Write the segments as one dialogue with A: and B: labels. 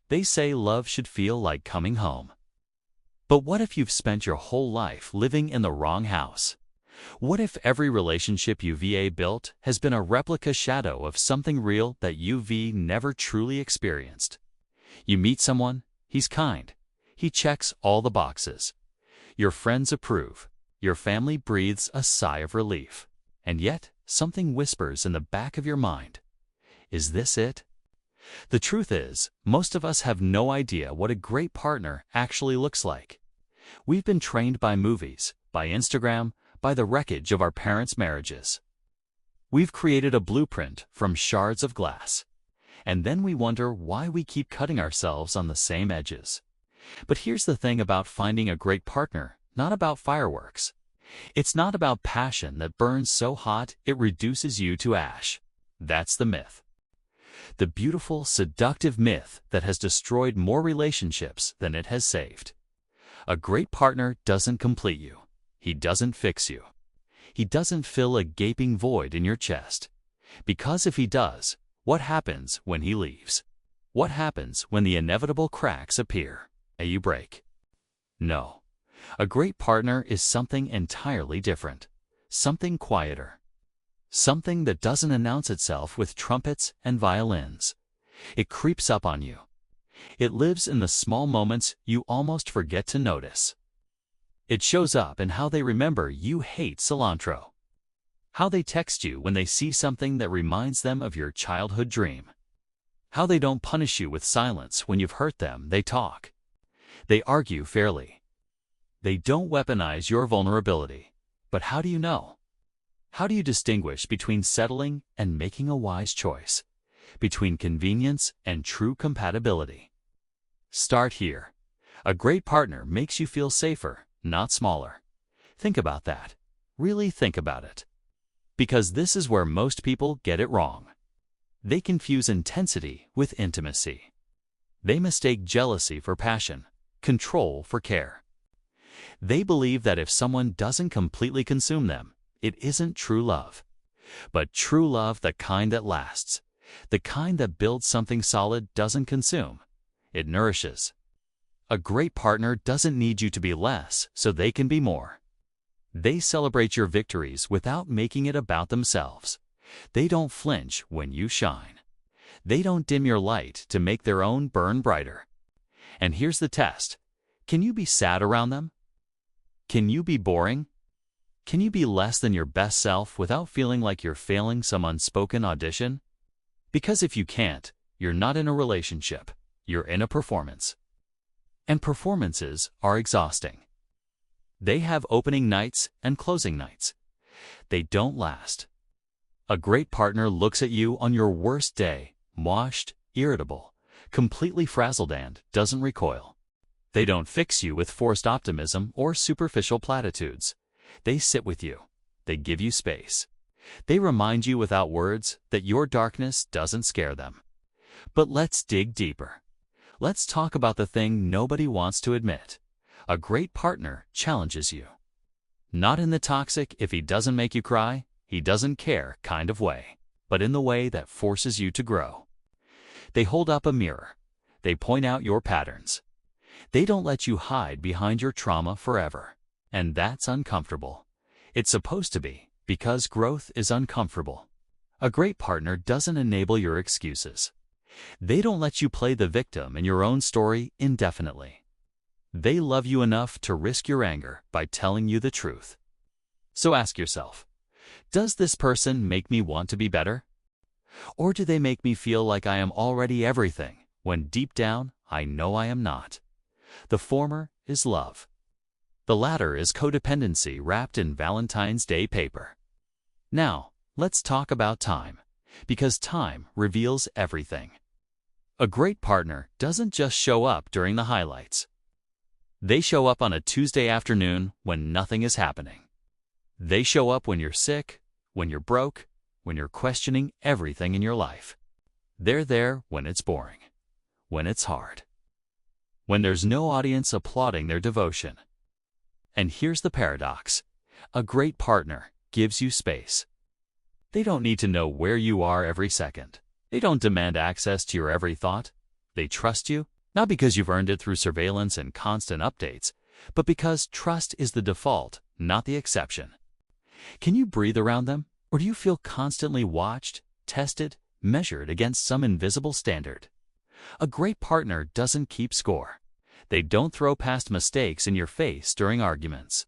A: They say love should feel like coming home. But what if you've spent your whole life living in the wrong house? What if every relationship you've built has been a replica shadow of something real that you've never truly experienced? You meet someone, he's kind, he checks all the boxes. Your friends approve, your family breathes a sigh of relief. And yet, something whispers in the back of your mind. Is this it? The truth is, most of us have no idea what a great partner actually looks like. We've been trained by movies, by Instagram, by the wreckage of our parents' marriages. We've created a blueprint from shards of glass. And then we wonder why we keep cutting ourselves on the same edges. But here's the thing about finding a great partner, not about fireworks. It's not about passion that burns so hot it reduces you to ash. That's the myth. The beautiful, seductive myth that has destroyed more relationships than it has saved. A great partner doesn't complete you. He doesn't fix you. He doesn't fill a gaping void in your chest. Because if he does, what happens when he leaves? What happens when the inevitable cracks appear and you break? No. A great partner is something entirely different. Something quieter. Something that doesn't announce itself with trumpets and violins. It creeps up on you. It lives in the small moments you almost forget to notice. It shows up in how they remember you hate cilantro. How they text you when they see something that reminds them of your childhood dream. How they don't punish you with silence when you've hurt them. They talk. They argue fairly. They don't weaponize your vulnerability. But how do you know? How do you distinguish between settling and making a wise choice? Between convenience and true compatibility? Start here. A great partner makes you feel safer, not smaller. Think about that. Really think about it. Because this is where most people get it wrong. They confuse intensity with intimacy. They mistake jealousy for passion, control for care. They believe that if someone doesn't completely consume them, it isn't true love. But true love, the kind that lasts, the kind that builds something solid, doesn't consume. It nourishes. A great partner doesn't need you to be less so they can be more. They celebrate your victories without making it about themselves. They don't flinch when you shine. They don't dim your light to make their own burn brighter. And here's the test. Can you be sad around them? Can you be boring? Can you be less than your best self without feeling like you're failing some unspoken audition? Because if you can't, you're not in a relationship. You're in a performance. And performances are exhausting. They have opening nights and closing nights. They don't last. A great partner looks at you on your worst day, washed, irritable, completely frazzled, and doesn't recoil. They don't fix you with forced optimism or superficial platitudes. They sit with you. They give you space. They remind you without words that your darkness doesn't scare them. But let's dig deeper. Let's talk about the thing nobody wants to admit. A great partner challenges you. Not in the toxic, if he doesn't make you cry, he doesn't care kind of way, but in the way that forces you to grow. They hold up a mirror. They point out your patterns. They don't let you hide behind your trauma forever. And that's uncomfortable. It's supposed to be, because growth is uncomfortable. A great partner doesn't enable your excuses. They don't let you play the victim in your own story indefinitely. They love you enough to risk your anger by telling you the truth. So ask yourself, does this person make me want to be better? Or do they make me feel like I am already everything, when deep down I know I am not? The former is love. The latter is codependency wrapped in Valentine's Day paper. Now, let's talk about time, because time reveals everything. A great partner doesn't just show up during the highlights. They show up on a Tuesday afternoon when nothing is happening. They show up when you're sick, when you're broke, when you're questioning everything in your life. They're there when it's boring, when it's hard, when there's no audience applauding their devotion. And here's the paradox. A great partner gives you space. They don't need to know where you are every second. They don't demand access to your every thought. They trust you, Not because you've earned it through surveillance and constant updates, but because trust is the default, not the exception. Can you breathe around them, or do you feel constantly watched, tested, measured against some invisible standard? A great partner doesn't keep score. They don't throw past mistakes in your face during arguments.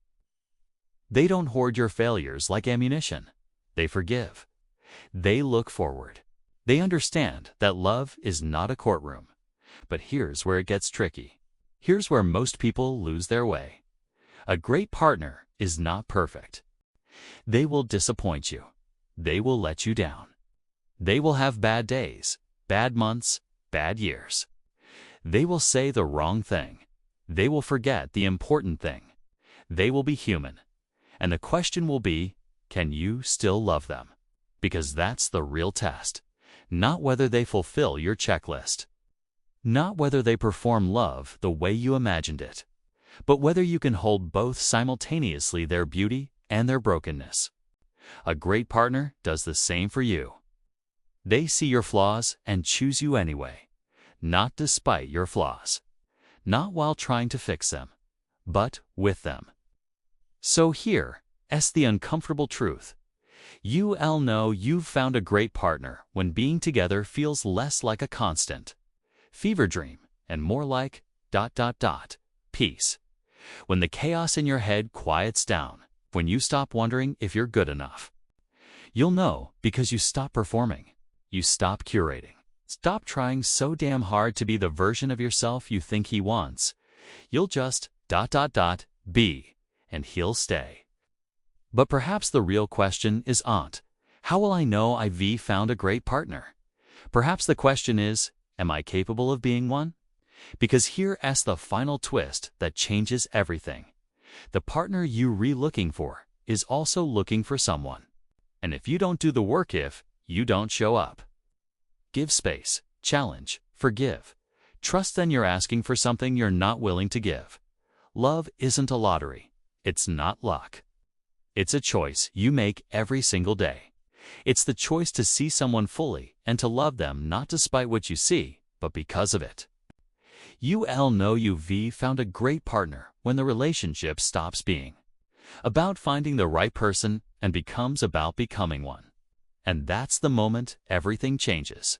A: They don't hoard your failures like ammunition. They forgive. They look forward. They understand that love is not a courtroom. But here's where it gets tricky. Here's where most people lose their way. A great partner is not perfect. They will disappoint you. They will let you down. They will have bad days, bad months, bad years. They will say the wrong thing. They will forget the important thing. They will be human. And the question will be, can you still love them? Because that's the real test. Not whether they fulfill your checklist. Not whether they perform love the way you imagined it. But whether you can hold both simultaneously, their beauty and their brokenness. A great partner does the same for you. They see your flaws and choose you anyway. Not despite your flaws. Not while trying to fix them, but with them. So here's the uncomfortable truth. You'll know you've found a great partner when being together feels less like a constant fever dream and more like ... peace. When the chaos in your head quiets down, when you stop wondering if you're good enough. You'll know because you stop performing. You stop curating. Stop trying so damn hard to be the version of yourself you think he wants. You'll just ... be, and he'll stay. But perhaps the real question is, how will I know I've found a great partner? Perhaps the question is, am I capable of being one? Because here's the final twist that changes everything. The partner you're looking for is also looking for someone. And if you don't do the work, if you don't show up, give space, challenge, forgive, trust, then you're asking for something you're not willing to give. Love isn't a lottery. It's not luck. It's a choice you make every single day. It's the choice to see someone fully and to love them not despite what you see, but because of it. You'll know you've found a great partner when the relationship stops being about finding the right person and becomes about becoming one. And that's the moment everything changes.